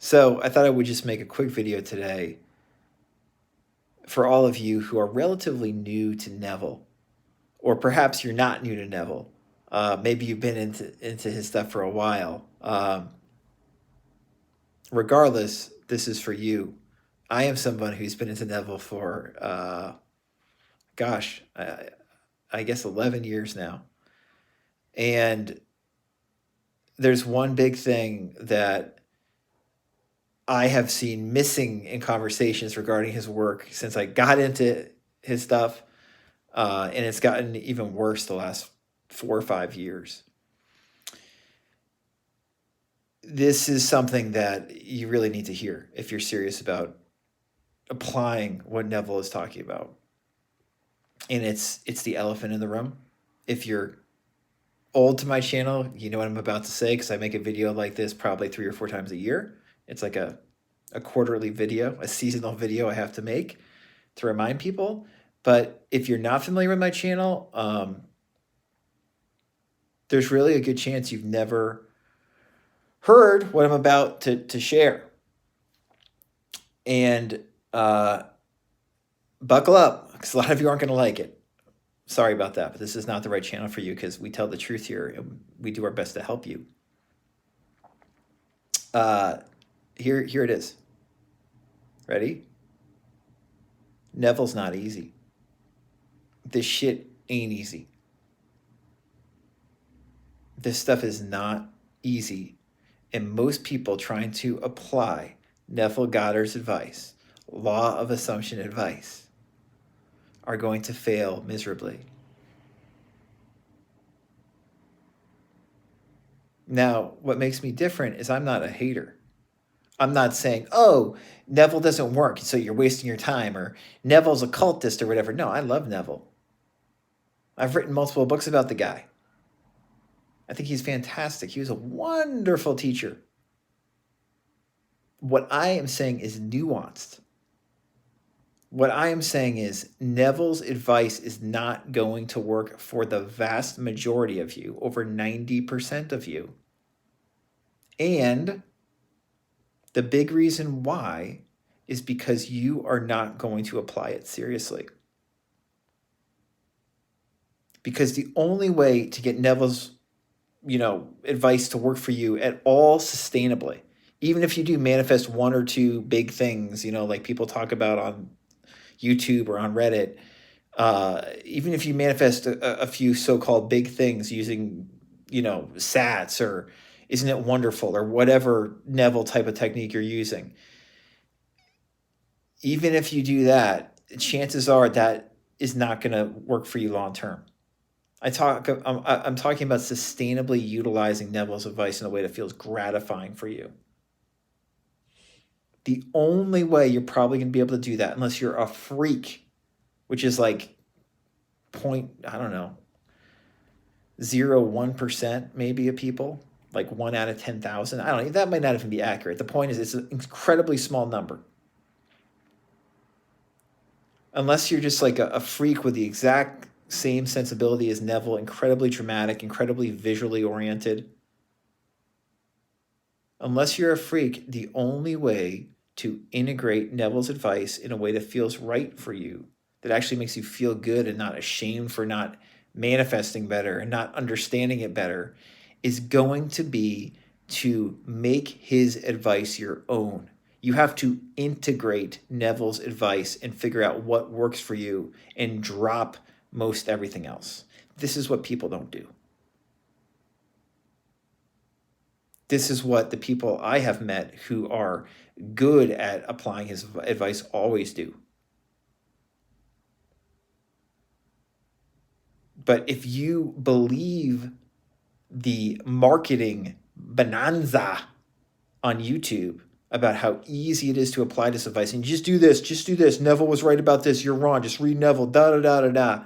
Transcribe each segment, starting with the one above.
So I thought I would just make a quick video today for all of you who are relatively new to Neville, or perhaps you're not new to Neville. Maybe you've been into his stuff for a while. Regardless, this is for you. I am someone who's been into Neville for, gosh, I guess 11 years now. And there's one big thing that I have seen missing in conversations regarding his work since I got into his stuff, and it's gotten even worse the last 4 or 5 years. This is something that you really need to hear if you're serious about applying what Neville is talking about. And it's the elephant in the room. If you're old to my channel, you know what I'm about to say because I make a video like this probably 3 or 4 times a year. It's like a quarterly video, a seasonal video I have to make to remind people. But if you're not familiar with my channel, there's really a good chance you've never heard what I'm about to share. And buckle up, because a lot of you aren't going to like it. Sorry about that, but this is not the right channel for you because we tell the truth here and we do our best to help you. Here it is. Ready? Neville's not easy. This shit ain't easy. This stuff is not easy. And most people trying to apply Neville Goddard's advice, law of assumption advice, are going to fail miserably. Now, what makes me different is I'm not a hater. I'm not saying, oh, Neville doesn't work, so you're wasting your time, or Neville's a cultist or whatever. No, I love Neville. I've written multiple books about the guy. I think he's fantastic. He was a wonderful teacher. What I am saying is nuanced. What I am saying is Neville's advice is not going to work for the vast majority of you, over 90% of you. And the big reason why is because you are not going to apply it seriously. Because the only way to get Neville's, advice to work for you at all sustainably, even if you do manifest 1 or 2 big things, like people talk about on YouTube or on Reddit, even if you manifest a few so-called big things using, SATs or Isn't It Wonderful or whatever Neville type of technique you're using, even if you do that, chances are that is not going to work for you long term. I'm talking about sustainably utilizing Neville's advice in a way that feels gratifying for you. The only way you're probably going to be able to do that, unless you're a freak, which is like 0.01% maybe of people, like 1 out of 10,000. I don't know. That might not even be accurate. The point is it's an incredibly small number. Unless you're just like a freak with the exact same sensibility as Neville, incredibly dramatic, incredibly visually oriented. Unless you're a freak, the only way to integrate Neville's advice in a way that feels right for you, that actually makes you feel good and not ashamed for not manifesting better and not understanding it better, is going to be to make his advice your own. You have to integrate Neville's advice and figure out what works for you and drop most everything else. This is what people don't do. This is what the people I have met who are good at applying his advice always do. But if you believe the marketing bonanza on YouTube about how easy it is to apply this advice, and just do this, Neville was right about this, you're wrong, just read Neville, da-da-da-da-da,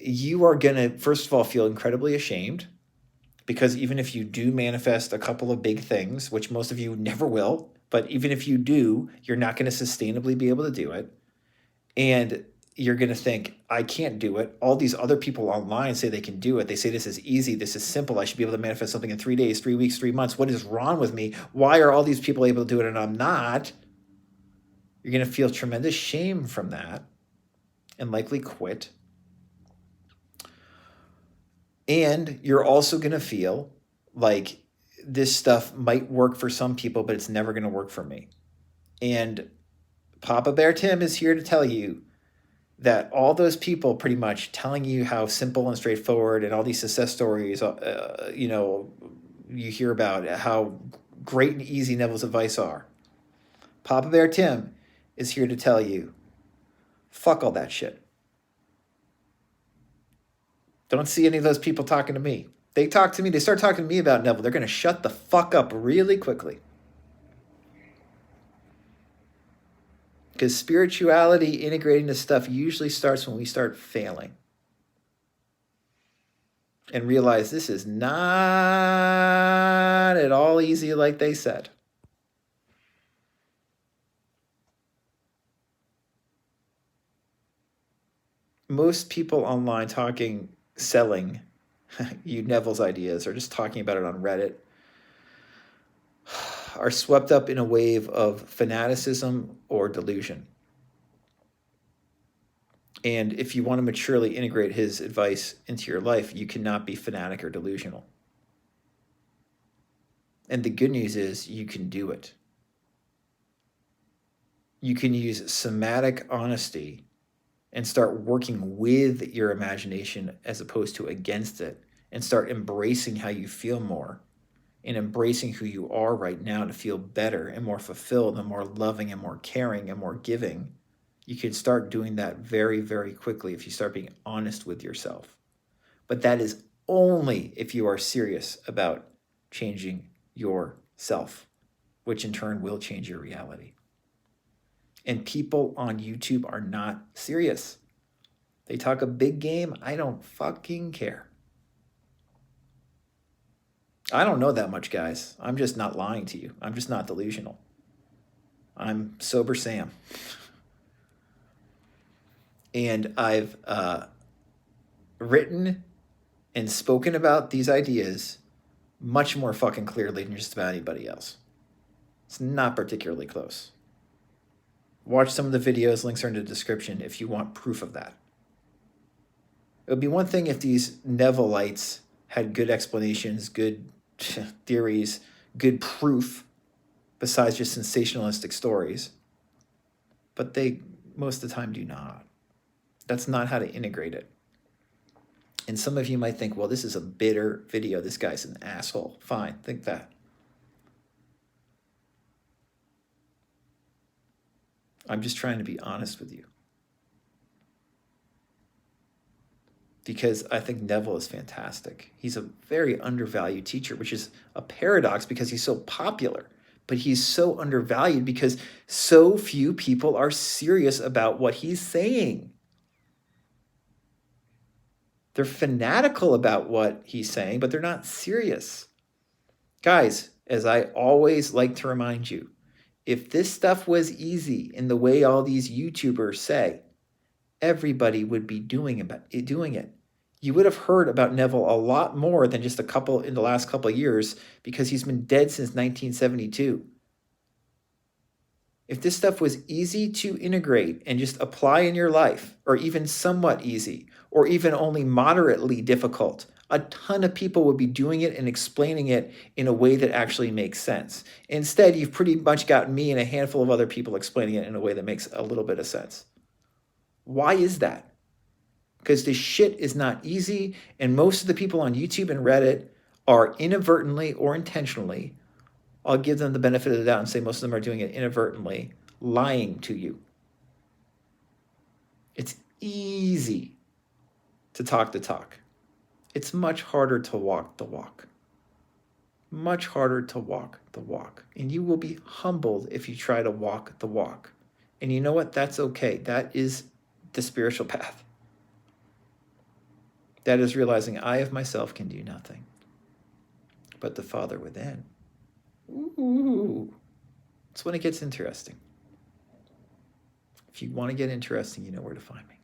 you are going to, first of all, feel incredibly ashamed, because even if you do manifest a couple of big things, which most of you never will, but even if you do, you're not going to sustainably be able to do it. And you're going to think, I can't do it. All these other people online say they can do it. They say this is easy. This is simple. I should be able to manifest something in 3 days, 3 weeks, 3 months. What is wrong with me? Why are all these people able to do it and I'm not? You're going to feel tremendous shame from that and likely quit. And you're also going to feel like this stuff might work for some people, but it's never going to work for me. And Papa Bear Tim is here to tell you that all those people pretty much telling you how simple and straightforward and all these success stories, you hear about how great and easy Neville's advice are. Papa Bear Tim is here to tell you, fuck all that shit. Don't see any of those people talking to me. They talk to me, they start talking to me about Neville, they're going to shut the fuck up really quickly. Because spirituality, integrating this stuff, usually starts when we start failing. And realize this is not at all easy like they said. Most people online selling you Neville's ideas or just talking about it on Reddit are swept up in a wave of fanaticism or delusion. And if you want to maturely integrate his advice into your life, you cannot be fanatic or delusional. And the good news is you can do it. You can use somatic honesty and start working with your imagination as opposed to against it, and start embracing how you feel more and embracing who you are right now to feel better and more fulfilled and more loving and more caring and more giving. You can start doing that very, very quickly if you start being honest with yourself. But that is only if you are serious about changing yourself, which in turn will change your reality. And people on YouTube are not serious. They talk a big game. I don't fucking care. I don't know that much, guys. I'm just not lying to you. I'm just not delusional. I'm sober Sam. And I've written and spoken about these ideas much more fucking clearly than just about anybody else. It's not particularly close. Watch some of the videos, links are in the description if you want proof of that. It would be one thing if these Neville'ites had good explanations, good theories, good proof, besides just sensationalistic stories. But they, most of the time, do not. That's not how to integrate it. And some of you might think, well, this is a bitter video. This guy's an asshole. Fine, think that. I'm just trying to be honest with you. Because I think Neville is fantastic. He's a very undervalued teacher, which is a paradox because he's so popular. But he's so undervalued because so few people are serious about what he's saying. They're fanatical about what he's saying, but they're not serious. Guys, as I always like to remind you, if this stuff was easy in the way all these YouTubers say, everybody would be doing it. You would have heard about Neville a lot more than just in the last couple of years because he's been dead since 1972. If this stuff was easy to integrate and just apply in your life, or even somewhat easy, or even only moderately difficult, a ton of people would be doing it and explaining it in a way that actually makes sense. Instead, you've pretty much got me and a handful of other people explaining it in a way that makes a little bit of sense. Why is that? Because this shit is not easy, and most of the people on YouTube and Reddit are inadvertently or intentionally, I'll give them the benefit of the doubt and say most of them are doing it inadvertently, lying to you. It's easy to talk the talk. It's much harder to walk the walk. Much harder to walk the walk. And you will be humbled if you try to walk the walk. And you know what? That's okay. That is the spiritual path. That is realizing I of myself can do nothing. But the Father within. Ooh. That's when it gets interesting. If you want to get interesting, you know where to find me.